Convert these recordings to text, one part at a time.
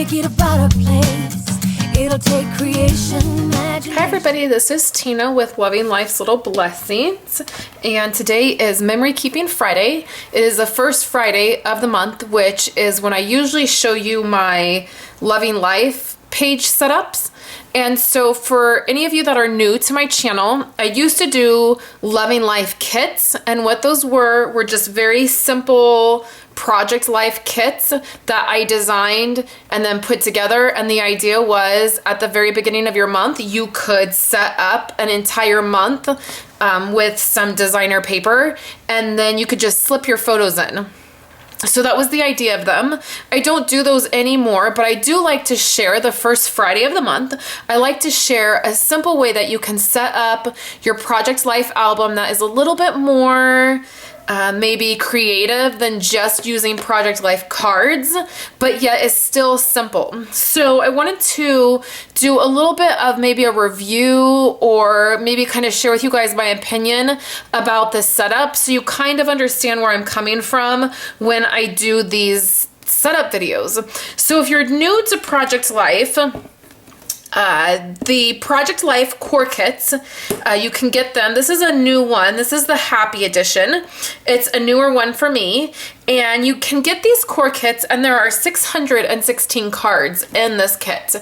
make it a better place. It'll take creation, imagination. Hi everybody, this is Tina with Loving Life's Little Blessings, and today is Memory Keeping Friday. It is the first Friday of the month, which is when I usually show you my Loving Life page setups. And so for any of you that are new to my channel, I used to do Loving Life kits, and what those were just very simple project life kits that I designed and then put together. And the idea was at the very beginning of your month, you could set up an entire month with some designer paper, and then you could just slip your photos in. So that was the idea of them. I don't do those anymore, but I do like to share the first Friday of the month. I like to share a simple way that you can set up your Project Life album that is a little bit more maybe creative than just using Project Life cards, but yet is still simple. So I wanted to do a little bit of maybe a review, or maybe kind of share with you guys my opinion about this setup, so you kind of understand where I'm coming from when I do these setup videos. So if you're new to Project Life, the Project Life core kits, you can get them. This is a new one. This is the Happy Edition. It's a newer one for me. And you can get these core kits, and there are 616 cards in this kit.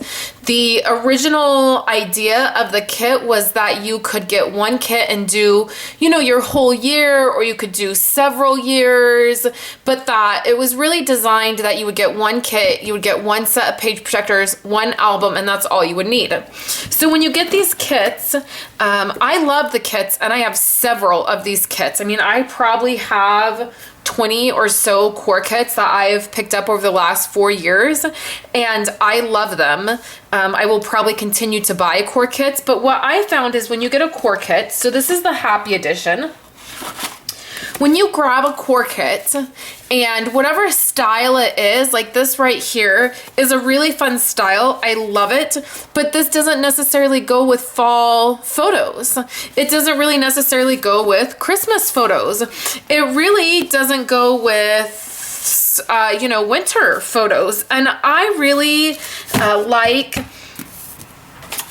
The original idea of the kit was that you could get one kit and do, you know, your whole year, or you could do several years, but that it was really designed that you would get one kit, you would get one set of page protectors, one album, and that's all you would need. So when you get these kits, I love the kits, and I have several of these kits. I mean, I probably have 20 or so core kits that I've picked up over the last 4 years, and I love them. I will probably continue to buy core kits, but what I found is when you get a core kit, so this is the Happy Edition. When you grab a core kit, and whatever style it is, like this right here is a really fun style. I love it, but this doesn't necessarily go with fall photos. It doesn't really necessarily go with Christmas photos. It really doesn't go with, you know, winter photos. And I really like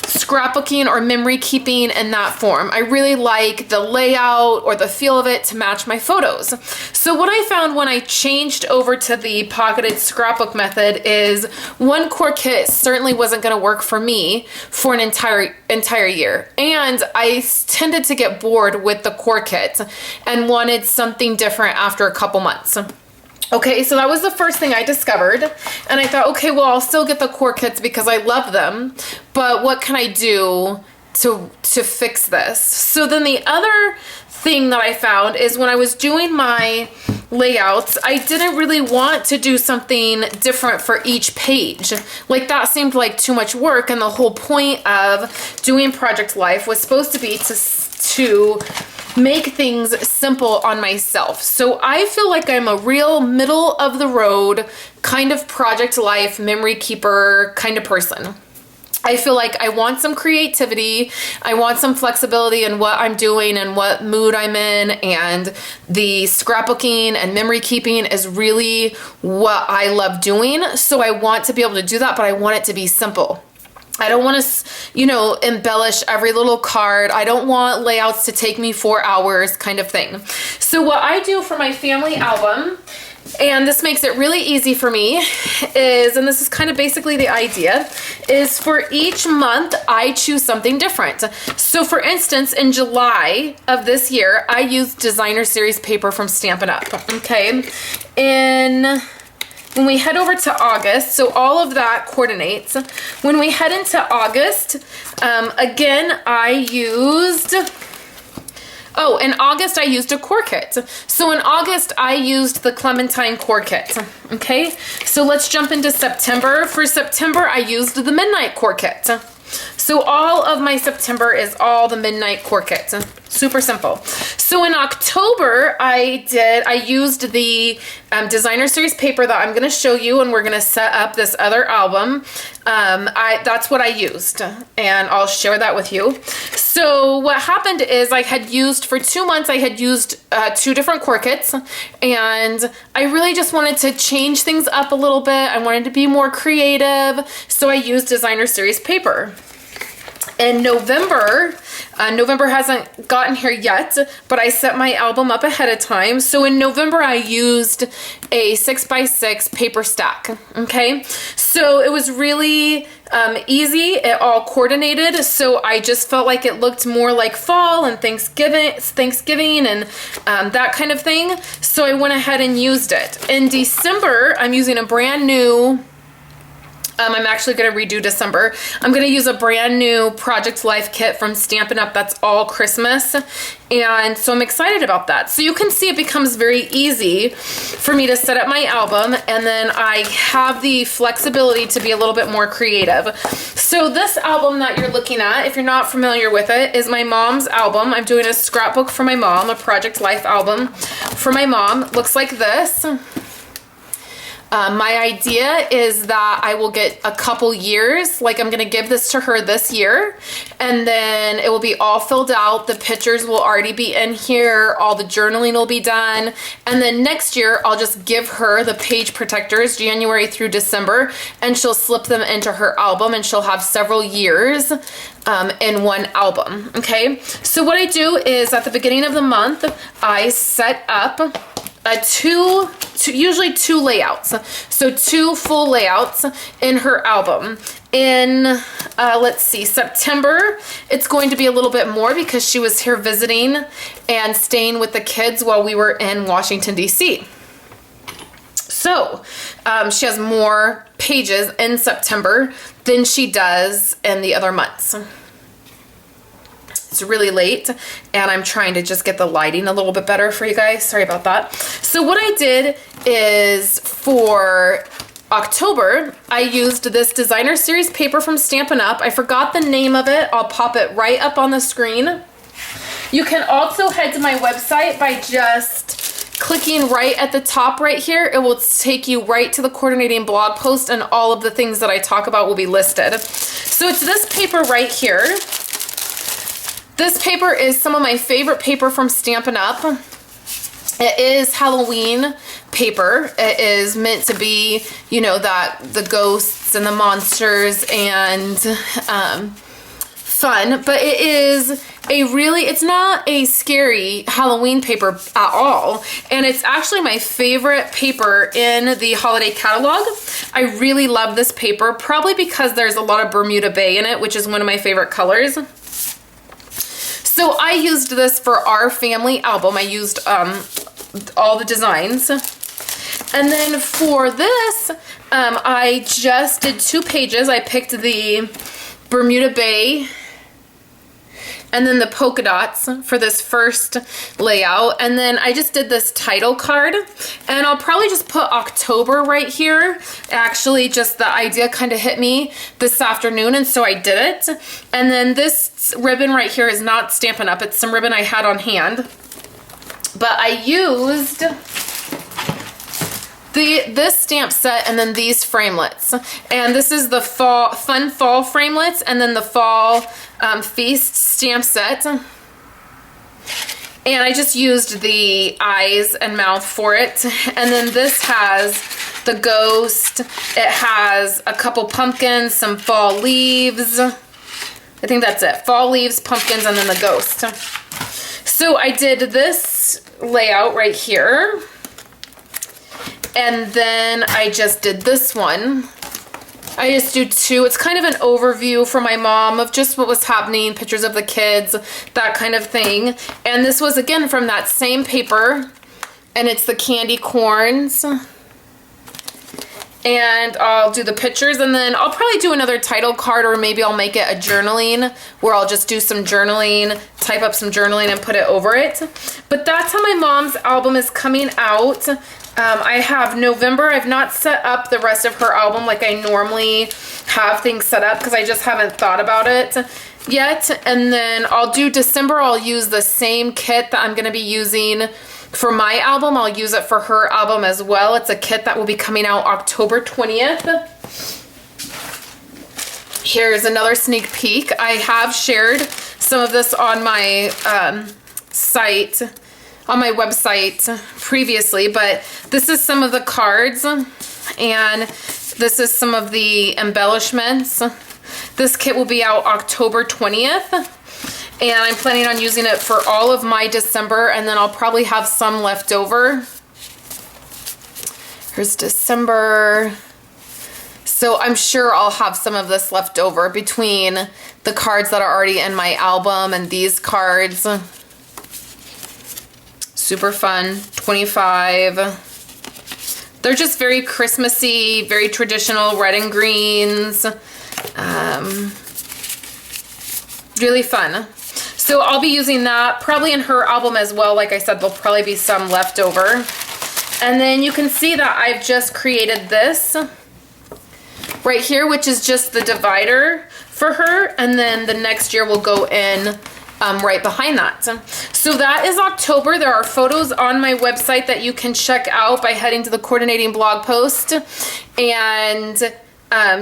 scrapbooking or memory keeping in that form. I really like the layout or the feel of it to match my photos. So what I found when I changed over to the pocketed scrapbook method is one core kit certainly wasn't going to work for me for an entire year. And I tended to get bored with the core kit and wanted something different after a couple months. Okay, so that was the first thing I discovered, and I thought, okay, well, I'll still get the core kits because I love them, but what can I do to fix this? So then the other thing that I found is when I was doing my layouts, I didn't really want to do something different for each page. Like, that seemed like too much work, and the whole point of doing Project Life was supposed to be to make things simple on myself. So I feel like I'm a real middle of the road kind of Project Life memory keeper kind of person. I feel like I want some creativity, I want some flexibility in what I'm doing and what mood I'm in, and the scrapbooking and memory keeping is really what I love doing. So I want to be able to do that, but I want it to be simple. I don't want to, you know, embellish every little card. I don't want layouts to take me 4 hours kind of thing. So what I do for my family album, and this makes it really easy for me, is, and this is kind of basically the idea, is for each month I choose something different. So for instance, in July of this year, I used designer series paper from Stampin Up. Okay. When we head over to August, so all of that coordinates. When we head into August, again, in August I used a core kit. So in August I used the Clementine core kit. Okay, so let's jump into September. For September I used the Midnight core kit. So all of my September is all the Midnight core kit. Super simple. So in October, I used the designer series paper that I'm going to show you, and we're going to set up this other album. That's what I used, and I'll share that with you. So what happened is I had used, for 2 months, I had used 2 different core kits, and I really just wanted to change things up a little bit. I wanted to be more creative, so I used designer series paper. In November, November hasn't gotten here yet, but I set my album up ahead of time. So in November, I used a 6x6 paper stack, okay? So it was really easy. It all coordinated. So I just felt like it looked more like fall and Thanksgiving and that kind of thing. So I went ahead and used it. In December, I'm using a brand new, I'm actually going to redo December. I'm going to use a brand new Project Life kit from Stampin' Up! That's all Christmas. And so I'm excited about that. So you can see it becomes very easy for me to set up my album, and then I have the flexibility to be a little bit more creative. So this album that you're looking at, if you're not familiar with it, is my mom's album. I'm doing a scrapbook for my mom, a Project Life album for my mom. Looks like this. My idea is that I will get a couple years, like I'm gonna give this to her this year, and then it will be all filled out. The pictures will already be in here, all the journaling will be done, and then next year I'll just give her the page protectors January through December, and she'll slip them into her album, and she'll have several years in one album, okay? So what I do is at the beginning of the month, I set up usually two layouts. So 2 full layouts in her album. In, let's see, September, it's going to be a little bit more because she was here visiting and staying with the kids while we were in Washington, D.C. So she has more pages in September than she does in the other months. It's really late, and I'm trying to just get the lighting a little bit better for you guys. Sorry about that. So what I did is for October, I used this designer series paper from Stampin' Up. I forgot the name of it. I'll pop it right up on the screen. You can also head to my website by just clicking right at the top right here. It will take you right to the coordinating blog post, and all of the things that I talk about will be listed. So it's this paper right here. This paper is some of my favorite paper from Stampin' Up. It is Halloween paper. It is meant to be, you know, that the ghosts and the monsters and fun, but it is it's not a scary Halloween paper at all, and it's actually my favorite paper in the holiday catalog. I really love this paper, probably because there's a lot of Bermuda Bay in it, which is one of my favorite colors. So I used this for our family album. I used all the designs. And then for this, I just did 2 pages. I picked the Bermuda Bay and then the polka dots for this first layout. And then I just did this title card, and I'll probably just put October right here. Actually, just the idea kind of hit me this afternoon, and so I did it. And then this ribbon right here is not Stampin' Up. It's some ribbon I had on hand. But I used this stamp set and then these framelets. And this is the fun fall framelets, and then the fall feast stamp set. And I just used the eyes and mouth for it. And then this has the ghost. It has a couple pumpkins, some fall leaves. I think that's it. Fall leaves, pumpkins, and then the ghost. So I did this layout right here. And then I just did this one. I just do 2. It's kind of an overview for my mom of just what was happening, pictures of the kids, that kind of thing. And this was, again, from that same paper. And it's the candy corns. And I'll do the pictures, and then I'll probably do another title card, or maybe I'll make it a journaling where I'll just do some journaling, type up some journaling and put it over it. But that's how my mom's album is coming out. I have November. I've not set up the rest of her album like I normally have things set up because I just haven't thought about it yet. And then I'll do December. I'll use the same kit that I'm going to be using for my album. I'll use it for her album as well. It's a kit that will be coming out October 20th. Here's another sneak peek. I have shared some of this on my site, on my website previously, but this is some of the cards, and this is some of the embellishments. This kit will be out October 20th, and I'm planning on using it for all of my December, and then I'll probably have some left over. Here's December. So I'm sure I'll have some of this left over between the cards that are already in my album and these cards. Super fun, 25. They're just very Christmassy, very traditional, red and greens. Really fun. So I'll be using that probably in her album as well. Like I said, there'll probably be some left over. And then you can see that I've just created this right here, which is just the divider for her. And then the next year will go in right behind that. So that is October. There are photos on my website that you can check out by heading to the coordinating blog post and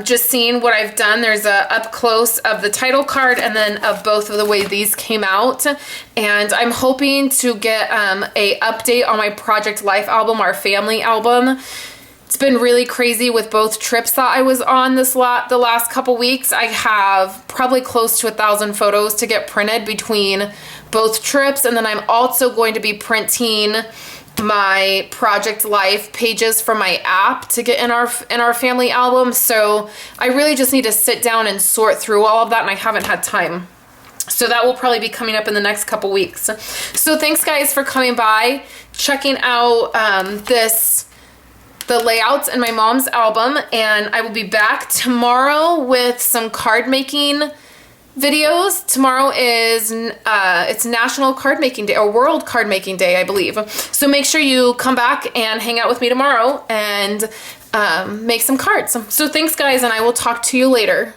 just seeing what I've done. There's a up close of the title card and then of both of the way these came out. And I'm hoping to get a update on my Project Life album, our family album. It's been really crazy with both trips that I was on the last couple weeks. I have probably close to 1,000 photos to get printed between both trips, and then I'm also going to be printing my Project Life pages from my app to get in our family album. So I really just need to sit down and sort through all of that, and I haven't had time. So that will probably be coming up in the next couple weeks. So thanks guys for coming by, checking out the layouts in my mom's album, and I will be back tomorrow with some card making videos. Tomorrow is it's National Card Making Day, or World Card Making Day, I believe. So make sure you come back and hang out with me tomorrow and make some cards. So thanks guys, and I will talk to you later.